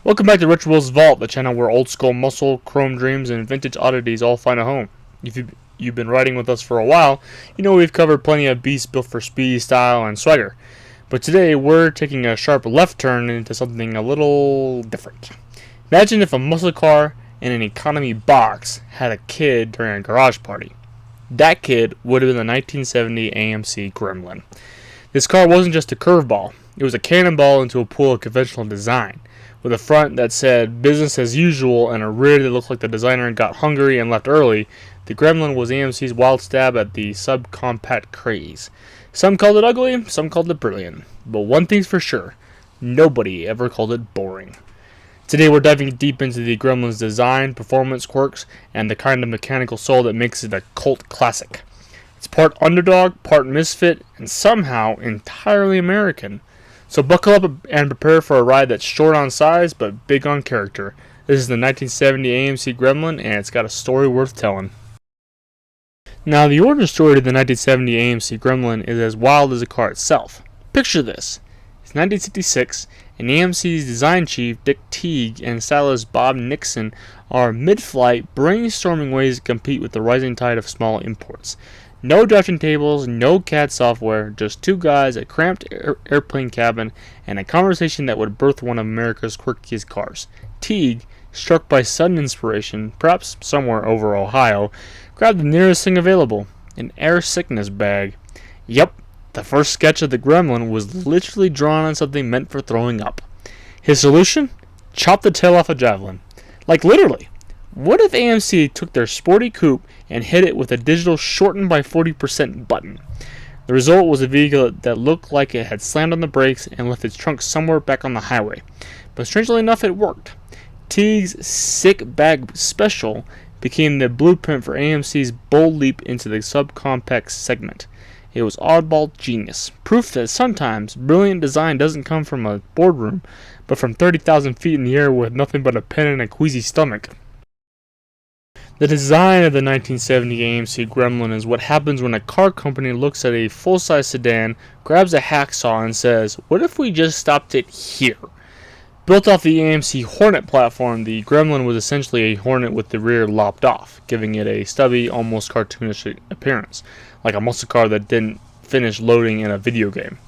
Welcome back to Rituals Vault, the channel where old school muscle, chrome dreams, and vintage oddities all find a home. If you've been riding with us for a while, you know we've covered plenty of beasts built for speed, style, and swagger. But today we're taking a sharp left turn into something a little different. Imagine if a muscle car and an economy box had a kid during a garage party. That kid would have been the 1970 AMC Gremlin. This car wasn't just a curveball, it was a cannonball into a pool of conventional design, with a front that said business as usual and a rear that looked like the designer got hungry and left early. The Gremlin was AMC's wild stab at the subcompact craze. Some called it ugly, some called it brilliant, but one thing's for sure, nobody ever called it boring. Today we're diving deep into the Gremlin's design, performance quirks, and the kind of mechanical soul that makes it a cult classic. It's part underdog, part misfit, and somehow entirely American. So buckle up and prepare for a ride that's short on size but big on character. This is the 1970 AMC Gremlin, and it's got a story worth telling. Now, the origin story to the 1970 AMC Gremlin is as wild as the car itself. Picture this. It's 1966, and AMC's design chief Dick Teague and stylist Bob Nixon are mid-flight brainstorming ways to compete with the rising tide of small imports. No drafting tables, no CAD software, just two guys, a cramped airplane cabin, and a conversation that would birth one of America's quirkiest cars. Teague, struck by sudden inspiration, perhaps somewhere over Ohio, grabbed the nearest thing available, an air sickness bag. Yep, the first sketch of the Gremlin was literally drawn on something meant for throwing up. His solution? Chop the tail off a javelin. Like literally. What if AMC took their sporty coupe and hit it with a digital shortened by 40% button? The result was a vehicle that looked like it had slammed on the brakes and left its trunk somewhere back on the highway. But strangely enough, it worked. Teague's Sick Bag Special became the blueprint for AMC's bold leap into the subcompact segment. It was oddball genius, proof that sometimes brilliant design doesn't come from a boardroom, but from 30,000 feet in the air with nothing but a pen and a queasy stomach. The design of the 1970 AMC Gremlin is what happens when a car company looks at a full-size sedan, grabs a hacksaw, and says, "What if we just stopped it here?" Built off the AMC Hornet platform, the Gremlin was essentially a Hornet with the rear lopped off, giving it a stubby, almost cartoonish appearance, like a muscle car that didn't finish loading in a video game.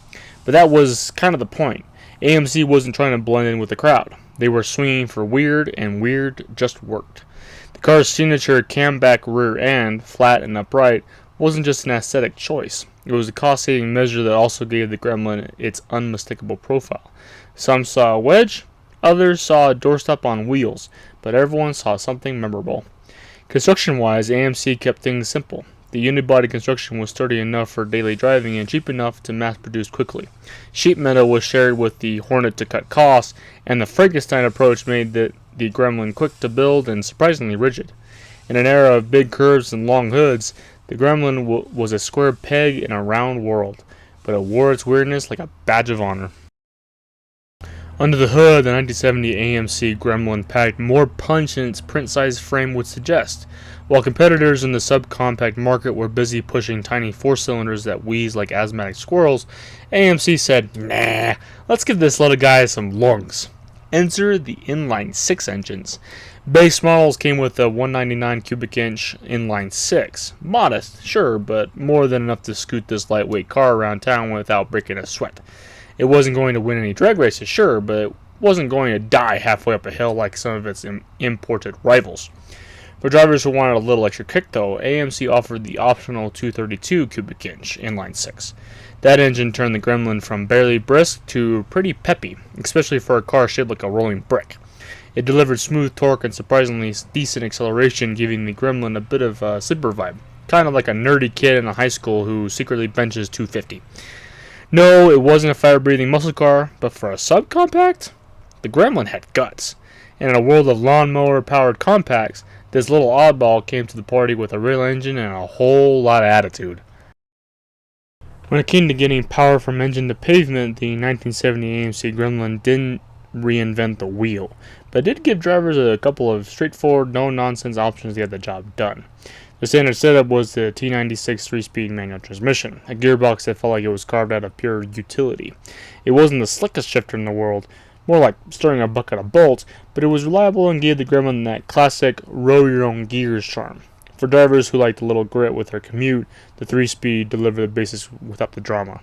But that was kind of the point. AMC wasn't trying to blend in with the crowd. They were swinging for weird, and weird just worked. The car's signature camback rear end, flat and upright, wasn't just an aesthetic choice. It was a cost-saving measure that also gave the Gremlin its unmistakable profile. Some saw a wedge, others saw a doorstop on wheels, but everyone saw something memorable. Construction-wise, AMC kept things simple. The unibody construction was sturdy enough for daily driving and cheap enough to mass-produce quickly. Sheet metal was shared with the Hornet to cut costs, and the Frankenstein approach made the Gremlin quick to build and surprisingly rigid. In an era of big curves and long hoods, the Gremlin was a square peg in a round world, but it wore its weirdness like a badge of honor. Under the hood, the 1970 AMC Gremlin packed more punch than its print-sized frame would suggest. While competitors in the subcompact market were busy pushing tiny four-cylinders that wheeze like asthmatic squirrels, AMC said, "Nah, let's give this little guy some lungs." Enter the inline-six engines. Base models came with a 199 cubic inch inline-six. Modest, sure, but more than enough to scoot this lightweight car around town without breaking a sweat. It wasn't going to win any drag races, sure, but it wasn't going to die halfway up a hill like some of its imported rivals. For drivers who wanted a little extra kick, though, AMC offered the optional 232 cubic inch inline-six. That engine turned the Gremlin from barely brisk to pretty peppy, especially for a car shaped like a rolling brick. It delivered smooth torque and surprisingly decent acceleration, giving the Gremlin a bit of a sleeper vibe, kind of like a nerdy kid in a high school who secretly benches 250. No, it wasn't a fire-breathing muscle car, but for a subcompact, the Gremlin had guts. And in a world of lawnmower-powered compacts, this little oddball came to the party with a real engine and a whole lot of attitude. When it came to getting power from engine to pavement, the 1970 AMC Gremlin didn't reinvent the wheel, but did give drivers a couple of straightforward, no-nonsense options to get the job done. The standard setup was the T96 3-speed manual transmission, a gearbox that felt like it was carved out of pure utility. It wasn't the slickest shifter in the world, more like stirring a bucket of bolts, but it was reliable and gave the Gremlin that classic row-your-own-gears charm. For drivers who liked a little grit with their commute, the 3-speed delivered the basics without the drama.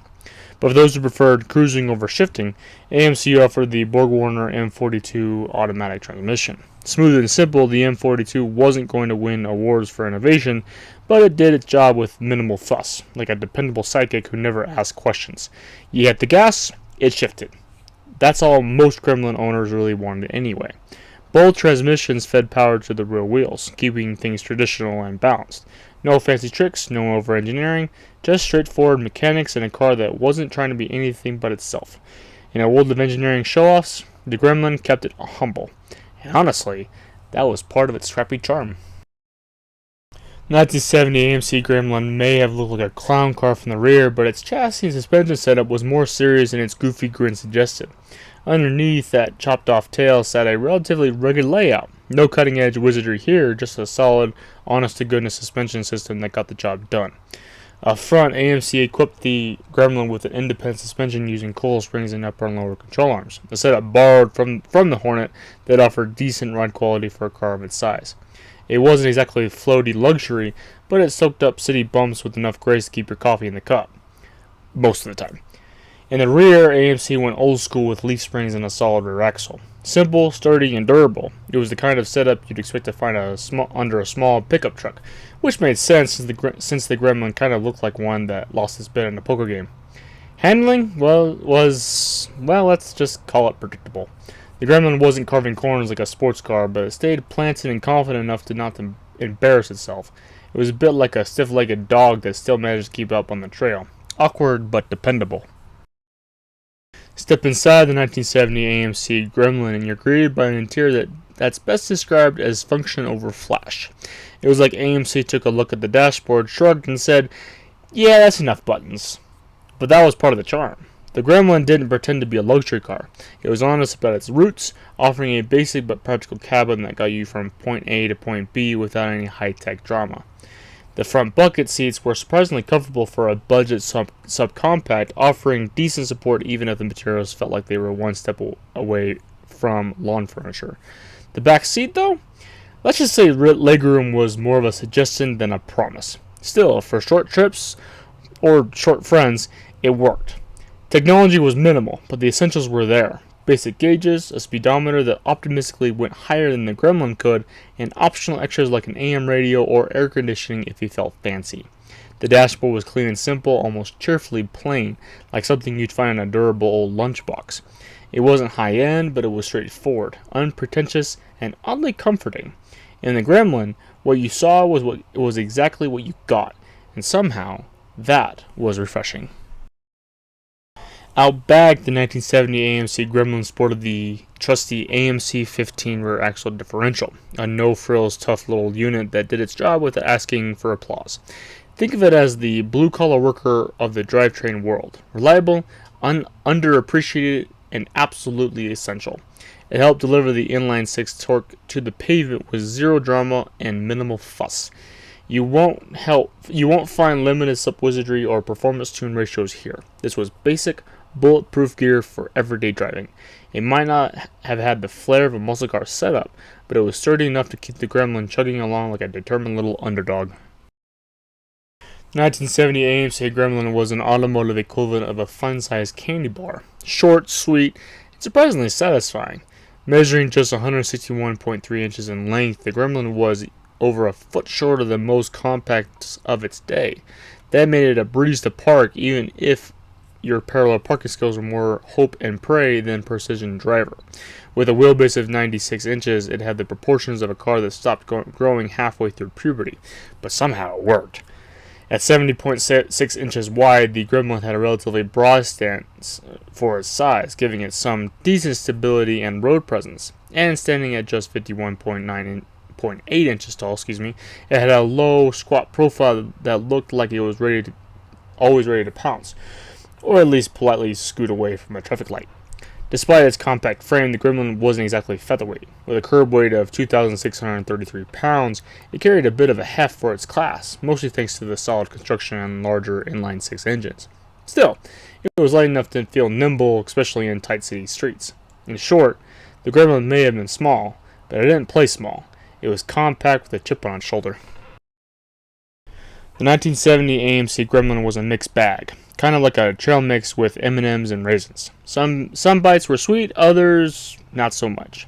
But for those who preferred cruising over shifting, AMC offered the Borg-Warner M42 automatic transmission. Smooth and simple, the M42 wasn't going to win awards for innovation, but it did its job with minimal fuss, like a dependable sidekick who never asked questions. You hit the gas, it shifted. That's all most Gremlin owners really wanted anyway. Both transmissions fed power to the rear wheels, keeping things traditional and balanced. No fancy tricks, no over-engineering, just straightforward mechanics in a car that wasn't trying to be anything but itself. In a world of engineering show-offs, the Gremlin kept it humble. And honestly, that was part of its scrappy charm. 1970 AMC Gremlin may have looked like a clown car from the rear, but its chassis and suspension setup was more serious than its goofy grin suggested. Underneath that chopped-off tail sat a relatively rugged layout. No cutting-edge wizardry here, just a solid, honest-to-goodness suspension system that got the job done. Up front, AMC equipped the Gremlin with an independent suspension using coil springs and upper and lower control arms, a setup borrowed from the Hornet that offered decent ride quality for a car of its size. It wasn't exactly floaty luxury, but it soaked up city bumps with enough grace to keep your coffee in the cup. Most of the time. In the rear, AMC went old school with leaf springs and a solid rear axle. Simple, sturdy, and durable. It was the kind of setup you'd expect to find under a small pickup truck, which made sense since the Gremlin kind of looked like one that lost its bet in a poker game. Handling, let's just call it predictable. The Gremlin wasn't carving corners like a sports car, but it stayed planted and confident enough to not embarrass itself. It was a bit like a stiff-legged dog that still managed to keep up on the trail. Awkward, but dependable. Step inside the 1970 AMC Gremlin and you're greeted by an interior that's best described as function over flash. It was like AMC took a look at the dashboard, shrugged, and said, "Yeah, that's enough buttons." But that was part of the charm. The Gremlin didn't pretend to be a luxury car. It was honest about its roots, offering a basic but practical cabin that got you from point A to point B without any high-tech drama. The front bucket seats were surprisingly comfortable for a budget subcompact, offering decent support even if the materials felt like they were one step away from lawn furniture. The back seat, though? Let's just say legroom was more of a suggestion than a promise. Still, for short trips or short friends, it worked. Technology was minimal, but the essentials were there. Basic gauges, a speedometer that optimistically went higher than the Gremlin could, and optional extras like an AM radio or air conditioning if you felt fancy. The dashboard was clean and simple, almost cheerfully plain, like something you'd find in a durable old lunchbox. It wasn't high-end, but it was straightforward, unpretentious, and oddly comforting. In the Gremlin, what you saw was exactly what you got, and somehow, that was refreshing. Out back, the 1970 AMC Gremlin sported the trusty AMC 15 rear axle differential, a no-frills tough little unit that did its job without asking for applause. Think of it as the blue-collar worker of the drivetrain world. Reliable, underappreciated, and absolutely essential. It helped deliver the inline-six torque to the pavement with zero drama and minimal fuss. You won't find limited sub-wizardry or performance tune ratios here. This was basic, bulletproof gear for everyday driving. It might not have had the flair of a muscle car setup, but it was sturdy enough to keep the Gremlin chugging along like a determined little underdog. 1970 AMC Gremlin was an automotive equivalent of a fun-sized candy bar. Short, sweet, and surprisingly satisfying. Measuring just 161.3 inches in length, the Gremlin was over a foot shorter than most compacts of its day. That made it a breeze to park, even if your parallel parking skills were more hope and pray than precision driver. With a wheelbase of 96 inches, it had the proportions of a car that stopped growing halfway through puberty, but somehow it worked. At 70.6 inches wide, the Gremlin had a relatively broad stance for its size, giving it some decent stability and road presence. And standing at just 51.8 inches tall, it had a low, squat profile that looked like it was always ready to pounce, or at least politely scoot away from a traffic light. Despite its compact frame, the Gremlin wasn't exactly featherweight. With a curb weight of 2,633 pounds, it carried a bit of a heft for its class, mostly thanks to the solid construction and larger inline-six engines. Still, it was light enough to feel nimble, especially in tight city streets. In short, the Gremlin may have been small, but it didn't play small. It was compact with a chip on its shoulder. The 1970 AMC Gremlin was a mixed bag, kind of like a trail mix with M&Ms and raisins. Some bites were sweet, others not so much.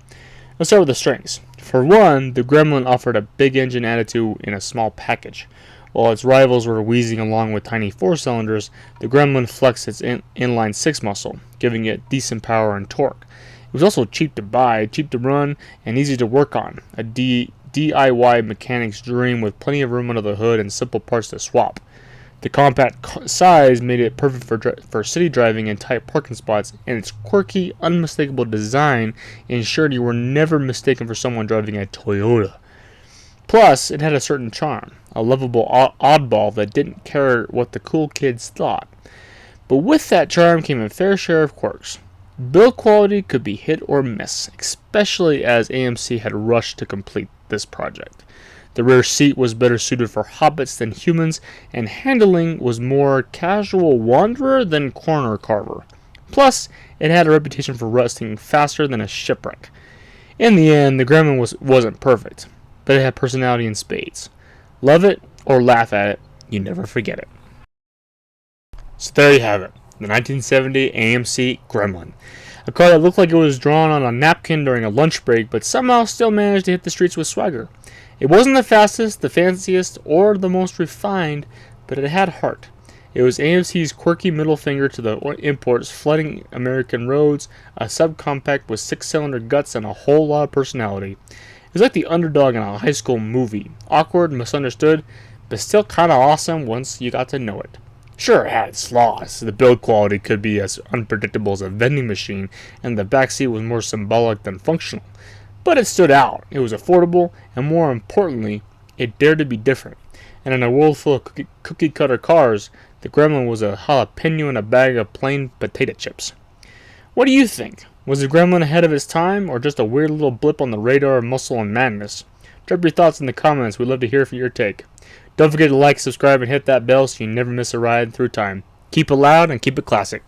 Let's start with the strengths. For one, the Gremlin offered a big engine attitude in a small package. While its rivals were wheezing along with tiny 4-cylinders, the Gremlin flexed its inline-six muscle, giving it decent power and torque. It was also cheap to buy, cheap to run, and easy to work on. A DIY mechanic's dream with plenty of room under the hood and simple parts to swap. The compact size made it perfect for city driving and tight parking spots, and its quirky, unmistakable design ensured you were never mistaken for someone driving a Toyota. Plus, it had a certain charm, a lovable oddball that didn't care what the cool kids thought. But with that charm came a fair share of quirks. Build quality could be hit or miss, especially as AMC had rushed to complete this project. The rear seat was better suited for hobbits than humans, and handling was more casual wanderer than corner carver. Plus, it had a reputation for rusting faster than a shipwreck. In the end, the Gremlin wasn't perfect, but it had personality in spades. Love it or laugh at it, you never forget it. So there you have it, the 1970 AMC Gremlin. A car that looked like it was drawn on a napkin during a lunch break, but somehow still managed to hit the streets with swagger. It wasn't the fastest, the fanciest, or the most refined, but it had heart. It was AMC's quirky middle finger to the imports flooding American roads, a subcompact with 6-cylinder guts and a whole lot of personality. It was like the underdog in a high school movie. Awkward, misunderstood, but still kind of awesome once you got to know it. Sure, it had its flaws. The build quality could be as unpredictable as a vending machine, and the backseat was more symbolic than functional. But it stood out. It was affordable, and more importantly, it dared to be different. And in a world full of cookie-cutter cars, the Gremlin was a jalapeno in a bag of plain potato chips. What do you think? Was the Gremlin ahead of its time, or just a weird little blip on the radar of muscle and madness? Drop your thoughts in the comments. We'd love to hear from your take. Don't forget to like, subscribe, and hit that bell so you never miss a ride through time. Keep it loud and keep it classic.